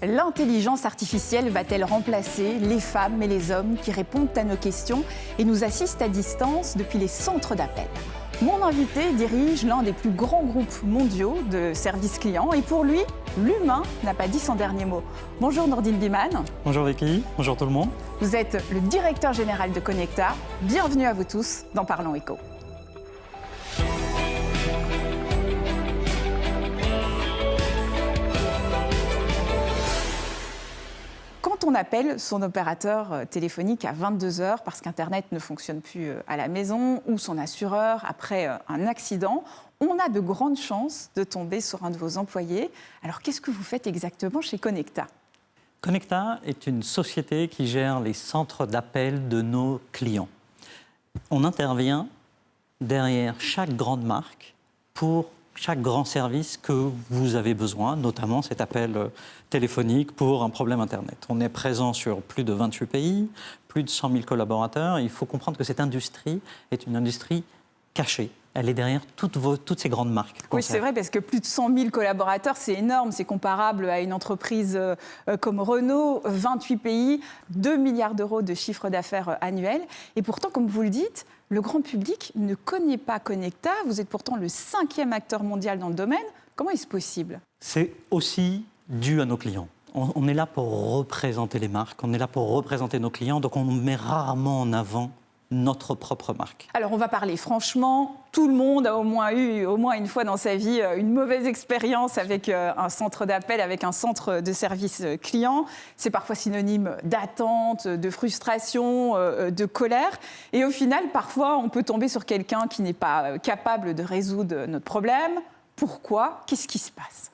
L'intelligence artificielle va-t-elle remplacer les femmes et les hommes qui répondent à nos questions et nous assistent à distance depuis les centres d'appel? Mon invité dirige l'un des plus grands groupes mondiaux de services clients et pour lui, l'humain n'a pas dit son dernier mot. Bonjour Nourdine Bihmane. Bonjour Vicky, bonjour tout le monde. Vous êtes le directeur général de Connecta. Bienvenue à vous tous dans Parlons Éco. Quand on appelle son opérateur téléphonique à 22h parce qu'Internet ne fonctionne plus à la maison ou son assureur après un accident, on a de grandes chances de tomber sur un de vos employés. Alors qu'est-ce que vous faites exactement chez Connecta ? Connecta est une société qui gère les centres d'appel de nos clients. On intervient derrière chaque grande marque pour chaque grand service que vous avez besoin, notamment cet appel téléphonique pour un problème Internet. On est présent sur plus de 28 pays, plus de 100 000 collaborateurs. Il faut comprendre que cette industrie est une industrie cachée. Elle est derrière toutes ces grandes marques. Oui, c'est vrai, parce que plus de 100 000 collaborateurs, c'est énorme. C'est comparable à une entreprise comme Renault, 28 pays, 2 milliards d'euros de chiffre d'affaires annuel. Et pourtant, comme vous le dites, le grand public ne connaît pas Connecta. Vous êtes pourtant le 5e acteur mondial dans le domaine. Comment est-ce possible ? C'est aussi dû à nos clients. On est là pour représenter les marques, on est là pour représenter nos clients, donc on met rarement en avant notre propre marque. Alors on va parler franchement, tout le monde a au moins eu une fois dans sa vie une mauvaise expérience avec un centre d'appel, avec un centre de service client. C'est parfois synonyme d'attente, de frustration, de colère. Et au final, parfois, on peut tomber sur quelqu'un qui n'est pas capable de résoudre notre problème. Pourquoi ? Qu'est-ce qui se passe ?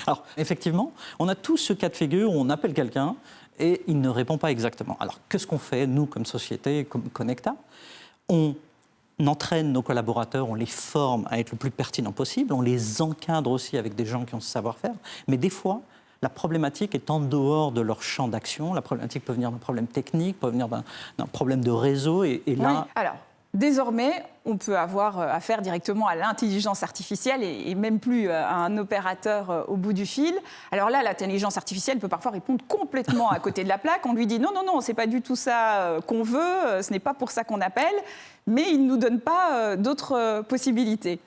Alors effectivement, on a tous ce cas de figure où on appelle quelqu'un et il ne répond pas exactement. Alors, qu'est-ce qu'on fait, nous, comme société, comme Connecta ? On entraîne nos collaborateurs, on les forme à être le plus pertinent possible, on les encadre aussi avec des gens qui ont ce savoir-faire, mais des fois, la problématique est en dehors de leur champ d'action. La problématique peut venir d'un problème technique, peut venir d'un problème de réseau, et là... Oui. Alors, désormais, on peut avoir affaire directement à l'intelligence artificielle et même plus à un opérateur au bout du fil. Alors là, l'intelligence artificielle peut parfois répondre complètement à côté de la plaque. On lui dit non, c'est pas du tout ça qu'on veut, ce n'est pas pour ça qu'on appelle, mais il ne nous donne pas d'autres possibilités.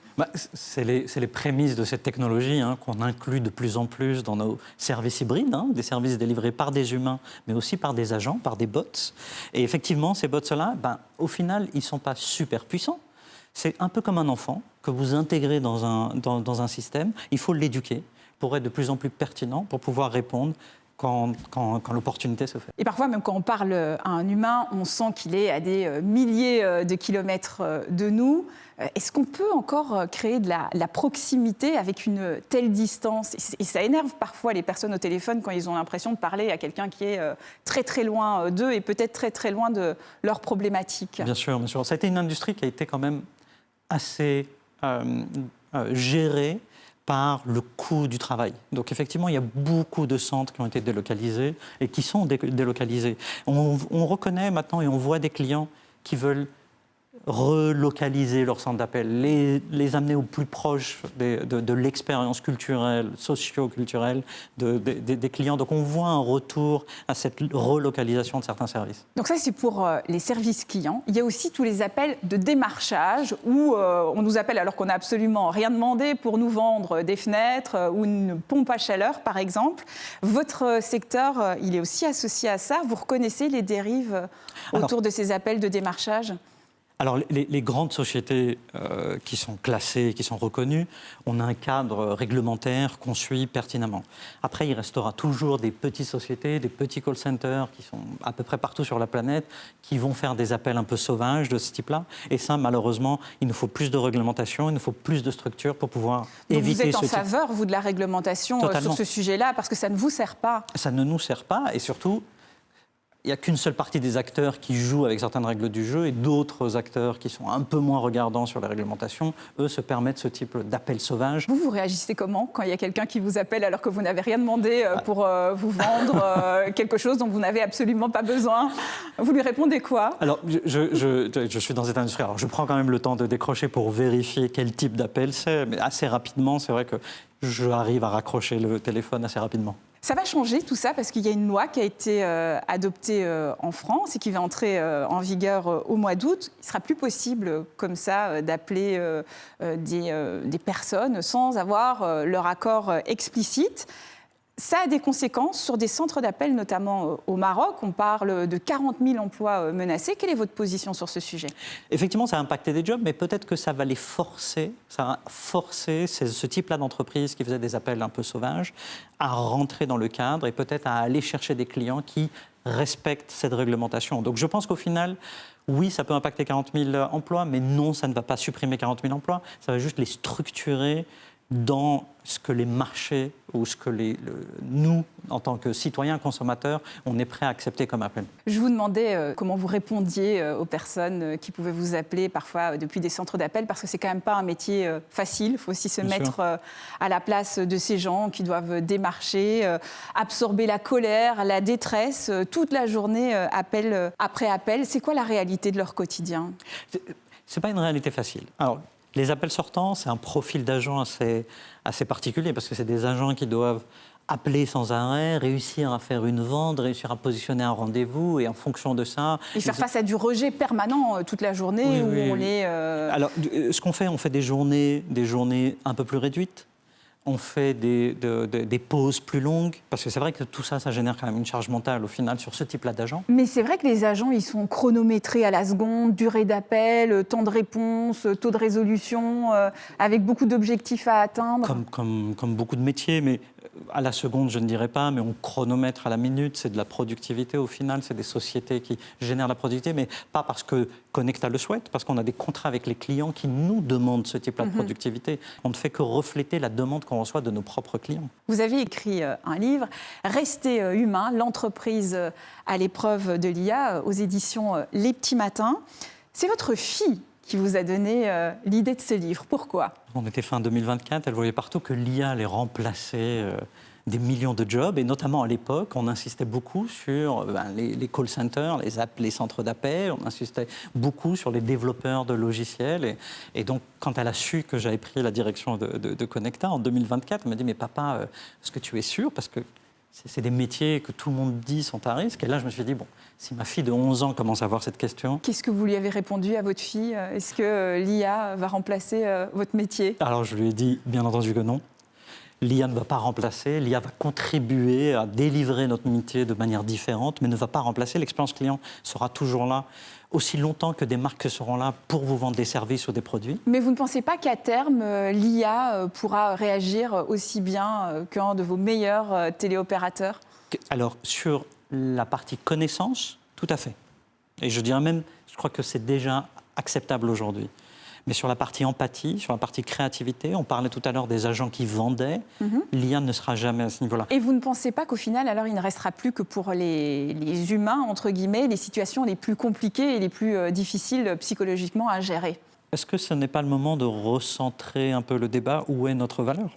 C'est les prémices de cette technologie qu'on inclut de plus en plus dans nos services hybrides, des services délivrés par des humains, mais aussi par des agents, par des bots. Et effectivement, ces bots-là, au final, ils ne sont pas super puissants. C'est un peu comme un enfant que vous intégrez dans un système. Il faut l'éduquer pour être de plus en plus pertinent, pour pouvoir répondre quand l'opportunité se fait. Et parfois, même quand on parle à un humain, on sent qu'il est à des milliers de kilomètres de nous. Est-ce qu'on peut encore créer de la proximité avec une telle distance ? Et ça énerve parfois les personnes au téléphone quand ils ont l'impression de parler à quelqu'un qui est très très loin d'eux et peut-être très très loin de leurs problématiques. Bien sûr, bien sûr. Ça a été une industrie qui a été quand même assez gérée par le coût du travail. Donc effectivement, il y a beaucoup de centres qui ont été délocalisés et qui sont délocalisés. On reconnaît maintenant et on voit des clients qui veulent relocaliser leur centre d'appel, les amener au plus proche de l'expérience culturelle, socio-culturelle des clients. Donc on voit un retour à cette relocalisation de certains services. Donc ça, c'est pour les services clients. Il y a aussi tous les appels de démarchage où on nous appelle alors qu'on n'a absolument rien demandé pour nous vendre des fenêtres ou une pompe à chaleur, par exemple. Votre secteur, il est aussi associé à ça. Vous reconnaissez les dérives autour de ces appels de démarchage ? Alors, les grandes sociétés qui sont classées, qui sont reconnues, on a un cadre réglementaire qu'on suit pertinemment. Après, il restera toujours des petites sociétés, des petits call centers qui sont à peu près partout sur la planète, qui vont faire des appels un peu sauvages de ce type-là. Et ça, malheureusement, il nous faut plus de réglementation, il nous faut plus de structures pour pouvoir éviter ce type. Vous êtes en faveur, vous, de la réglementation sur ce sujet-là, parce que ça ne vous sert pas. Ça ne nous sert pas, et surtout... Il n'y a qu'une seule partie des acteurs qui jouent avec certaines règles du jeu et d'autres acteurs qui sont un peu moins regardants sur les réglementations, eux, se permettent ce type d'appel sauvage. Vous réagissez comment quand il y a quelqu'un qui vous appelle alors que vous n'avez rien demandé pour vous vendre quelque chose dont vous n'avez absolument pas besoin ? Vous lui répondez quoi ? Alors, je suis dans cette industrie. Alors, je prends quand même le temps de décrocher pour vérifier quel type d'appel c'est, mais assez rapidement, c'est vrai que j'arrive à raccrocher le téléphone assez rapidement. Ça va changer tout ça parce qu'il y a une loi qui a été adoptée en France et qui va entrer en vigueur au mois d'août. Il ne sera plus possible comme ça d'appeler des personnes sans avoir leur accord explicite. Ça a des conséquences sur des centres d'appel, notamment au Maroc. On parle de 40 000 emplois menacés. Quelle est votre position sur ce sujet ? Effectivement, ça a impacté des jobs, mais peut-être que ça va les forcer, ça va forcer ce type-là d'entreprise qui faisait des appels un peu sauvages à rentrer dans le cadre et peut-être à aller chercher des clients qui respectent cette réglementation. Donc je pense qu'au final, oui, ça peut impacter 40 000 emplois, mais non, ça ne va pas supprimer 40 000 emplois, ça va juste les structurer dans ce que les marchés ou ce que nous, en tant que citoyens, consommateurs, on est prêt à accepter comme appel. Je vous demandais comment vous répondiez aux personnes qui pouvaient vous appeler parfois depuis des centres d'appel, parce que c'est quand même pas un métier facile. Il faut aussi se mettre à la place de ces gens qui doivent démarcher, absorber la colère, la détresse, toute la journée, appel après appel. C'est quoi la réalité de leur quotidien ? C'est pas une réalité facile. Alors, les appels sortants, c'est un profil d'agent assez particulier parce que c'est des agents qui doivent appeler sans arrêt, réussir à faire une vente, réussir à positionner un rendez-vous et en fonction de ça... Et faire face à du rejet permanent toute la journée on les... Alors, ce qu'on fait, on fait des journées un peu plus réduites. On fait des pauses plus longues, parce que c'est vrai que tout ça, ça génère quand même une charge mentale au final sur ce type-là d'agents. Mais c'est vrai que les agents, ils sont chronométrés à la seconde, durée d'appel, temps de réponse, taux de résolution, avec beaucoup d'objectifs à atteindre. Comme beaucoup de métiers, mais à la seconde, je ne dirais pas, mais on chronomètre à la minute, c'est de la productivité au final, c'est des sociétés qui génèrent la productivité, mais pas parce que Connecta le souhaite, parce qu'on a des contrats avec les clients qui nous demandent ce type-là de productivité. On ne fait que refléter la demande qu'on reçoit de nos propres clients. Vous avez écrit un livre, Rester humain, l'entreprise à l'épreuve de l'IA, aux éditions Les Petits Matins. C'est votre fille qui vous a donné l'idée de ce livre. Pourquoi ? On était fin 2024, elle voyait partout que l'IA allait remplacer des millions de jobs, et notamment à l'époque, on insistait beaucoup sur les call centers, les centres d'appel, on insistait beaucoup sur les développeurs de logiciels. Et donc, quand elle a su que j'avais pris la direction de Connecta en 2024, elle m'a dit « Mais papa, est-ce que tu es sûr ? Parce que c'est des métiers que tout le monde dit sont à risque. » Et là, je me suis dit « Bon, si ma fille de 11 ans commence à avoir cette question... » Qu'est-ce que vous lui avez répondu à votre fille ? Est-ce que l'IA va remplacer votre métier ? Alors, je lui ai dit, bien entendu que non. L'IA ne va pas remplacer, l'IA va contribuer à délivrer notre métier de manière différente, mais ne va pas remplacer. L'expérience client sera toujours là, aussi longtemps que des marques seront là pour vous vendre des services ou des produits. Mais vous ne pensez pas qu'à terme, l'IA pourra réagir aussi bien qu'un de vos meilleurs téléopérateurs ? Alors, sur la partie connaissance, tout à fait. Et je dirais même, je crois que c'est déjà acceptable aujourd'hui. Mais sur la partie empathie, sur la partie créativité, on parlait tout à l'heure des agents qui vendaient, l'IA ne sera jamais à ce niveau-là. Et vous ne pensez pas qu'au final, alors, il ne restera plus que pour les humains, entre guillemets, les situations les plus compliquées et les plus difficiles psychologiquement à gérer ? Est-ce que ce n'est pas le moment de recentrer un peu le débat ? Où est notre valeur ?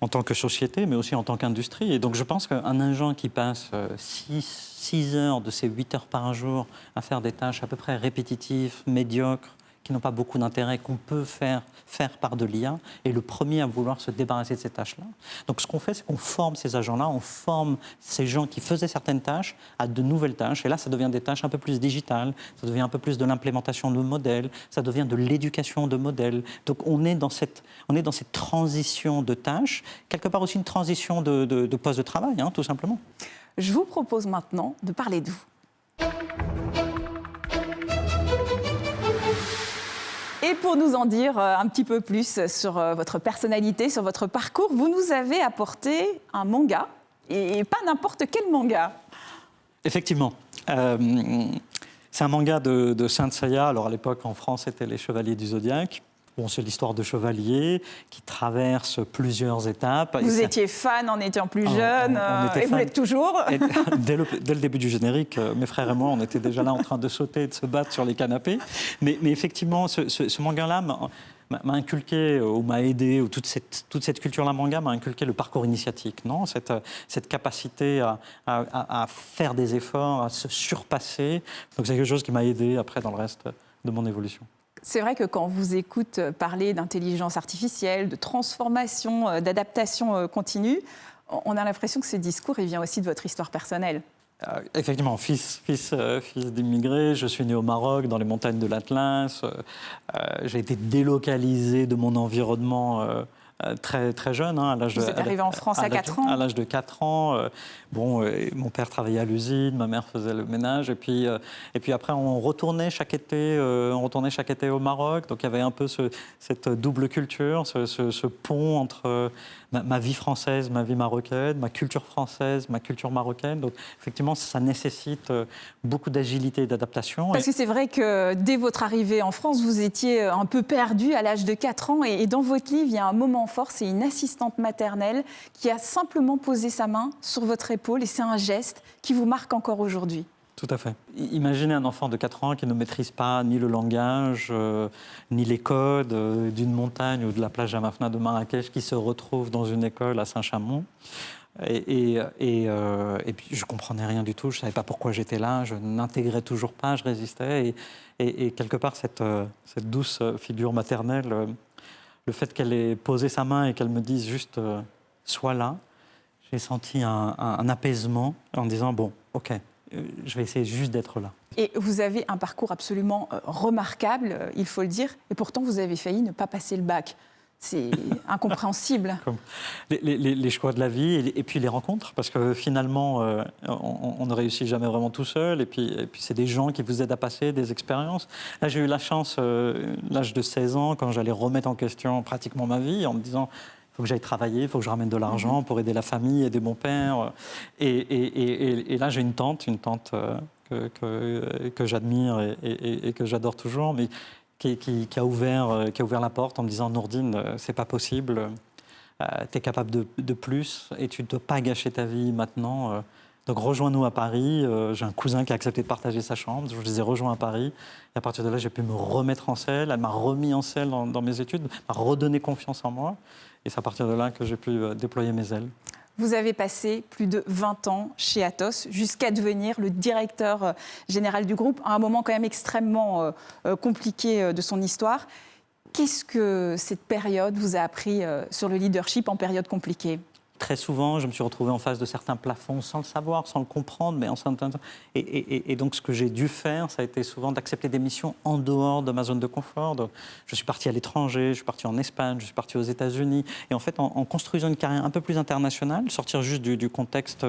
En tant que société, mais aussi en tant qu'industrie. Et donc je pense qu'un agent qui passe 6 heures de ses 8 heures par jour à faire des tâches à peu près répétitives, médiocres, qui n'ont pas beaucoup d'intérêt, qu'on peut faire par de l'IA, est le premier à vouloir se débarrasser de ces tâches-là. Donc ce qu'on fait, c'est qu'on forme ces agents-là, on forme ces gens qui faisaient certaines tâches à de nouvelles tâches. Et là, ça devient des tâches un peu plus digitales, ça devient un peu plus de l'implémentation de modèles, ça devient de l'éducation de modèles. Donc on est dans cette transition de tâches, quelque part aussi une transition de poste de travail, tout simplement. Je vous propose maintenant de parler de vous. Et pour nous en dire un petit peu plus sur votre personnalité, sur votre parcours, vous nous avez apporté un manga, et pas n'importe quel manga. Effectivement. C'est un manga de Saint Seiya. Alors à l'époque, en France, c'était Les Chevaliers du Zodiaque. Bon, c'est l'histoire de chevaliers qui traversent plusieurs étapes. Vous étiez fan en étant plus jeune, et vous l'êtes toujours. Et dès le début du générique, mes frères et moi, on était déjà là en train de sauter et de se battre sur les canapés. Mais effectivement, ce manga-là m'a inculqué, ou m'a aidé, ou toute cette culture-là manga m'a inculqué le parcours initiatique, non ? Cette capacité à faire des efforts, à se surpasser. Donc c'est quelque chose qui m'a aidé après dans le reste de mon évolution. C'est vrai que quand on vous écoute parler d'intelligence artificielle, de transformation, d'adaptation continue, On a l'impression que ce discours, il vient aussi de votre histoire personnelle. Effectivement, fils d'immigrés, je suis né au Maroc, dans les montagnes de l'Atlas. J'ai été délocalisé de mon environnement très, très jeune. Hein, Vous êtes arrivé en France à 4 ans. À l'âge de 4 ans. Mon père travaillait à l'usine, ma mère faisait le ménage. Et puis après, on retournait chaque été au Maroc. Donc il y avait un peu cette double culture, ce pont entre ma vie française, ma vie marocaine, ma culture française, ma culture marocaine. Donc effectivement, ça nécessite beaucoup d'agilité et d'adaptation. Parce que c'est vrai que dès votre arrivée en France, vous étiez un peu perdu à l'âge de 4 ans. Et dans votre livre, il y a un moment fort, c'est une assistante maternelle qui a simplement posé sa main sur votre épaule. Et c'est un geste qui vous marque encore aujourd'hui. Tout à fait. Imaginez un enfant de 4 ans qui ne maîtrise pas ni le langage, ni les codes d'une montagne ou de la plage Jamafna de Marrakech qui se retrouve dans une école à Saint-Chamond. Et puis je ne comprenais rien du tout, je ne savais pas pourquoi j'étais là, je n'intégrais toujours pas, je résistais. Et quelque part, cette douce figure maternelle, le fait qu'elle ait posé sa main et qu'elle me dise juste « sois là », j'ai senti un apaisement en disant « bon, ok ». Je vais essayer juste d'être là. Et vous avez un parcours absolument remarquable, il faut le dire, et pourtant vous avez failli ne pas passer le bac. C'est incompréhensible. Les choix de la vie et puis les rencontres, parce que finalement, on ne réussit jamais vraiment tout seul, et puis c'est des gens qui vous aident à passer des expériences. Là, j'ai eu la chance, l'âge de 16 ans, quand j'allais remettre en question pratiquement ma vie, en me disant... Il faut que j'aille travailler, il faut que je ramène de l'argent pour aider la famille, aider mon père. Et là, j'ai une tante que j'admire et que j'adore toujours, mais qui a ouvert la porte en me disant « Nourdine, c'est pas possible, tu es capable de plus et tu ne dois pas gâcher ta vie maintenant. Donc rejoins-nous à Paris. » J'ai un cousin qui a accepté de partager sa chambre. Je les ai rejoints à Paris. Et à partir de là, j'ai pu me remettre en selle. Elle m'a remis en selle dans mes études, m'a redonné confiance en moi. Et c'est à partir de là que j'ai pu déployer mes ailes. Vous avez passé plus de 20 ans chez Atos, jusqu'à devenir le directeur général du groupe, à un moment quand même extrêmement compliqué de son histoire. Qu'est-ce que cette période vous a appris sur le leadership en période compliquée ? Très souvent, je me suis retrouvé en face de certains plafonds sans le savoir, sans le comprendre. Et donc, ce que j'ai dû faire, ça a été souvent d'accepter des missions en dehors de ma zone de confort. Donc, je suis parti à l'étranger, je suis parti en Espagne, je suis parti aux États-Unis. Et en fait, en construisant une carrière un peu plus internationale, sortir juste du contexte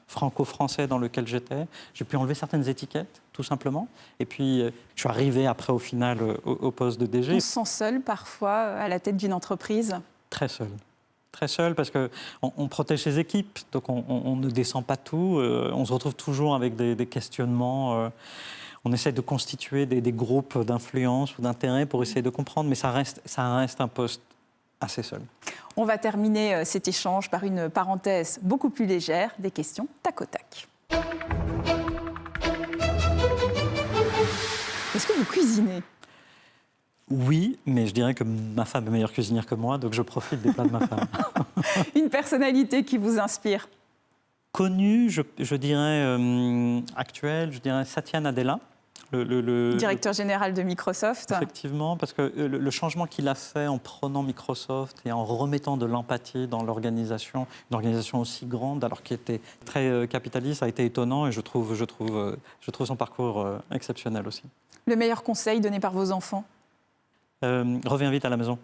franco-français dans lequel j'étais, j'ai pu enlever certaines étiquettes, tout simplement. Et puis, je suis arrivé après, au final, au poste de DG. On se sent seul, parfois, à la tête d'une entreprise ? Très seul. Très seul parce qu'on protège ses équipes, donc on ne descend pas tout, on se retrouve toujours avec des questionnements, on essaie de constituer des groupes d'influence ou d'intérêt pour essayer de comprendre, mais ça reste un poste assez seul. On va terminer cet échange par une parenthèse beaucoup plus légère, des questions tac au tac. Est-ce que vous cuisinez ? Oui, mais je dirais que ma femme est meilleure cuisinière que moi, donc je profite des plats de ma femme. Une personnalité qui vous inspire ? Connue, je dirais actuelle, je dirais Satya Nadella. Le directeur général de Microsoft. Effectivement, parce que le changement qu'il a fait en prenant Microsoft et en remettant de l'empathie dans l'organisation, une organisation aussi grande, alors qu'il était très capitaliste, a été étonnant et je trouve son parcours exceptionnel aussi. Le meilleur conseil donné par vos enfants ? Reviens vite à la maison.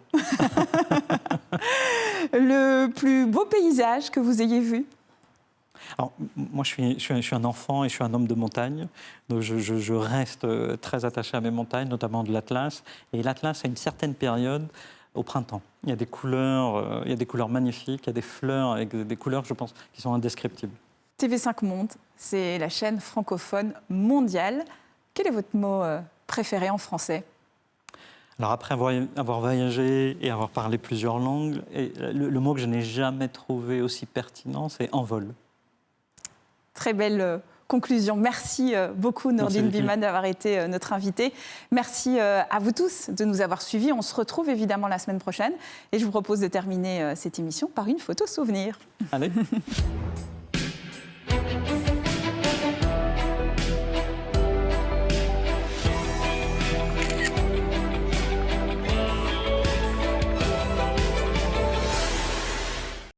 Le plus beau paysage que vous ayez vu ? Alors, moi, je suis un enfant et je suis un homme de montagne. Donc, je reste très attaché à mes montagnes, notamment de l'Atlas. Et l'Atlas, à une certaine période, au printemps, il y a des couleurs magnifiques, il y a des fleurs avec des couleurs, je pense, qui sont indescriptibles. TV5 Monde, c'est la chaîne francophone mondiale. Quel est votre mot préféré en français ? Alors après avoir voyagé et avoir parlé plusieurs langues, le mot que je n'ai jamais trouvé aussi pertinent, c'est « envol ». Très belle conclusion. Merci beaucoup Nourdine Bihmane d'avoir été notre invitée. Merci à vous tous de nous avoir suivis. On se retrouve évidemment la semaine prochaine et je vous propose de terminer cette émission par une photo souvenir. Allez.